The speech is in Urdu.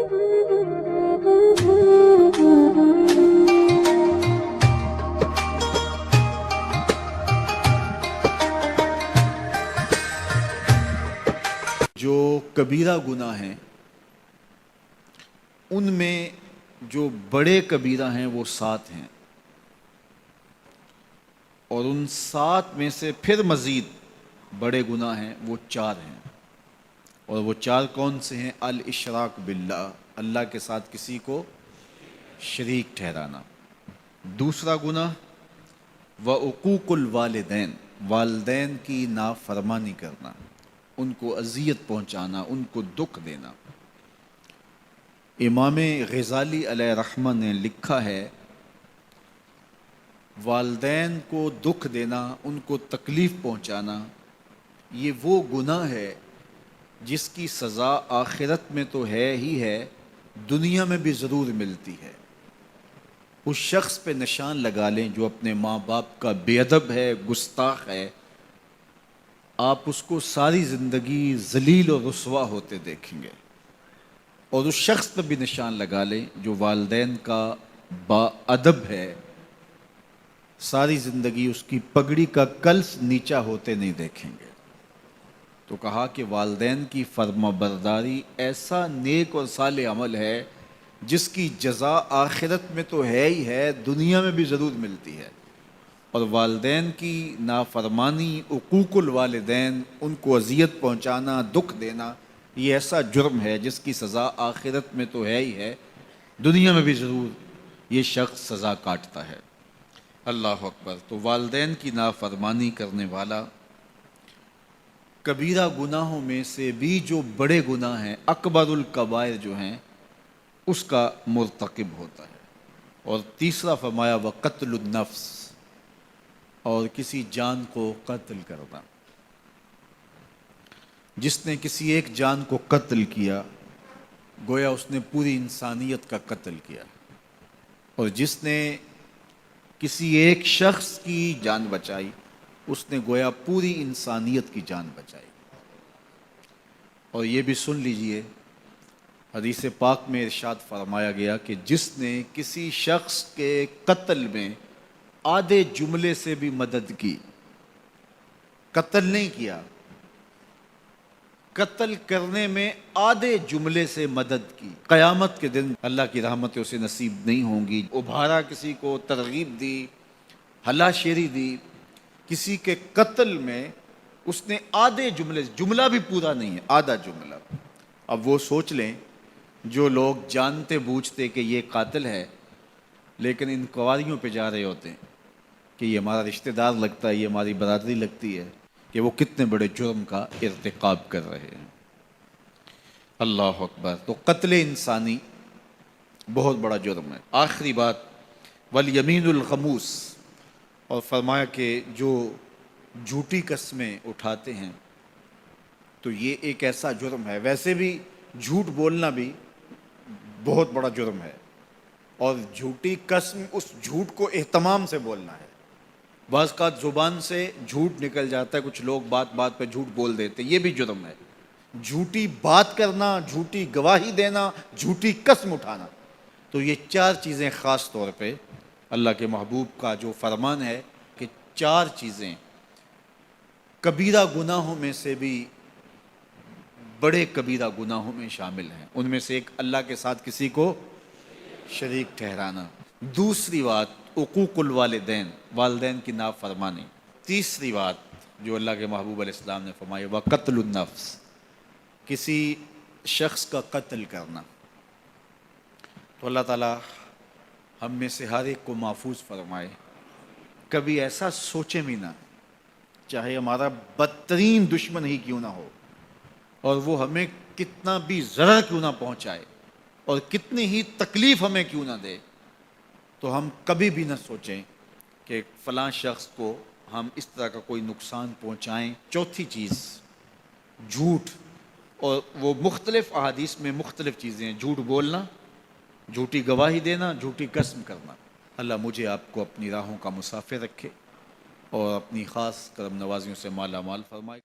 جو کبیرہ گناہ ہیں ان میں جو بڑے کبیرہ ہیں وہ 7 ہیں، اور ان 7 میں سے پھر مزید بڑے گناہ ہیں وہ 4 ہیں، اور وہ 4 کون سے ہیں؟ الاشراک باللہ، اللہ کے ساتھ کسی کو شریک ٹھہرانا۔ دوسرا گناہ وعقوق الوالدین، والدین کی نافرمانی کرنا، ان کو اذیت پہنچانا، ان کو دکھ دینا۔ امام غزالی علیہ رحمہ نے لکھا ہے والدین کو دکھ دینا، ان کو تکلیف پہنچانا، یہ وہ گناہ ہے جس کی سزا آخرت میں تو ہے ہی ہے، دنیا میں بھی ضرور ملتی ہے۔ اس شخص پہ نشان لگا لیں جو اپنے ماں باپ کا بے ادب ہے، گستاخ ہے، آپ اس کو ساری زندگی ذلیل و رسوا ہوتے دیکھیں گے۔ اور اس شخص پہ بھی نشان لگا لیں جو والدین کا با ادب ہے، ساری زندگی اس کی پگڑی کا کلس نیچا ہوتے نہیں دیکھیں گے۔ تو کہا کہ والدین کی فرما برداری ایسا نیک اور صالح عمل ہے جس کی جزا آخرت میں تو ہے ہی ہے، دنیا میں بھی ضرور ملتی ہے۔ اور والدین کی نافرمانی، عقوق الوالدین، ان کو اذیت پہنچانا، دکھ دینا، یہ ایسا جرم ہے جس کی سزا آخرت میں تو ہے ہی ہے، دنیا میں بھی ضرور یہ شخص سزا کاٹتا ہے۔ اللہ اکبر۔ تو والدین کی نافرمانی کرنے والا کبیرہ گناہوں میں سے بھی جو بڑے گناہ ہیں، اکبر الکبائر جو ہیں، اس کا مرتکب ہوتا ہے۔ اور تیسرا فرمایا وقتل النفس، اور کسی جان کو قتل کرنا۔ جس نے کسی ایک جان کو قتل کیا گویا اس نے پوری انسانیت کا قتل کیا، اور جس نے کسی ایک شخص کی جان بچائی اس نے گویا پوری انسانیت کی جان بچائی۔ اور یہ بھی سن لیجئے، حدیث پاک میں ارشاد فرمایا گیا کہ جس نے کسی شخص کے قتل میں آدھے جملے سے بھی مدد کی، قتل نہیں کیا، قتل کرنے میں آدھے جملے سے مدد کی، قیامت کے دن اللہ کی رحمتیں اسے نصیب نہیں ہوں گی۔ ابھارا، کسی کو ترغیب دی، ہلا شیری دی، کسی کے قتل میں اس نے آدھے جملے، جملہ بھی پورا نہیں ہے، آدھا جملہ۔ اب وہ سوچ لیں جو لوگ جانتے بوجھتے کہ یہ قاتل ہے لیکن انکوائریوں پہ جا رہے ہوتے ہیں کہ یہ ہمارا رشتہ دار لگتا ہے، یہ ہماری برادری لگتی ہے، کہ وہ کتنے بڑے جرم کا ارتکاب کر رہے ہیں۔ اللہ اکبر۔ تو قتل انسانی بہت بڑا جرم ہے۔ آخری بات والیمین الغموس، اور فرمایا کہ جو جھوٹی قسمیں اٹھاتے ہیں تو یہ ایک ایسا جرم ہے، ویسے بھی جھوٹ بولنا بھی بہت بڑا جرم ہے، اور جھوٹی قسم اس جھوٹ کو اہتمام سے بولنا ہے۔ بعض کا زبان سے جھوٹ نکل جاتا ہے، کچھ لوگ بات بات پہ جھوٹ بول دیتے ہیں، یہ بھی جرم ہے۔ جھوٹی بات کرنا، جھوٹی گواہی دینا، جھوٹی قسم اٹھانا، تو یہ 4 چیزیں خاص طور پہ اللہ کے محبوب کا جو فرمان ہے کہ 4 چیزیں کبیرہ گناہوں میں سے بھی بڑے کبیرہ گناہوں میں شامل ہیں۔ ان میں سے ایک اللہ کے ساتھ کسی کو شریک ٹھہرانا، دوسری بات عقوق الوالدین، والدین کی نافرمانی، تیسری بات جو اللہ کے محبوب علیہ السلام نے فرمائی وقتل النفس، کسی شخص کا قتل کرنا۔ تو اللہ تعالی ہم میں سے ہر ایک کو محفوظ فرمائے، کبھی ایسا سوچے بھی نہ، چاہے ہمارا بدترین دشمن ہی کیوں نہ ہو، اور وہ ہمیں کتنا بھی ضرر کیوں نہ پہنچائے اور کتنی ہی تکلیف ہمیں کیوں نہ دے، تو ہم کبھی بھی نہ سوچیں کہ فلاں شخص کو ہم اس طرح کا کوئی نقصان پہنچائیں۔ چوتھی چیز جھوٹ، اور وہ مختلف احادیث میں مختلف چیزیں ہیں، جھوٹ بولنا، جھوٹی گواہی دینا، جھوٹی قسم کرنا۔ اللہ مجھے آپ کو اپنی راہوں کا مسافر رکھے اور اپنی خاص کرم نوازیوں سے مالا مال فرمائے۔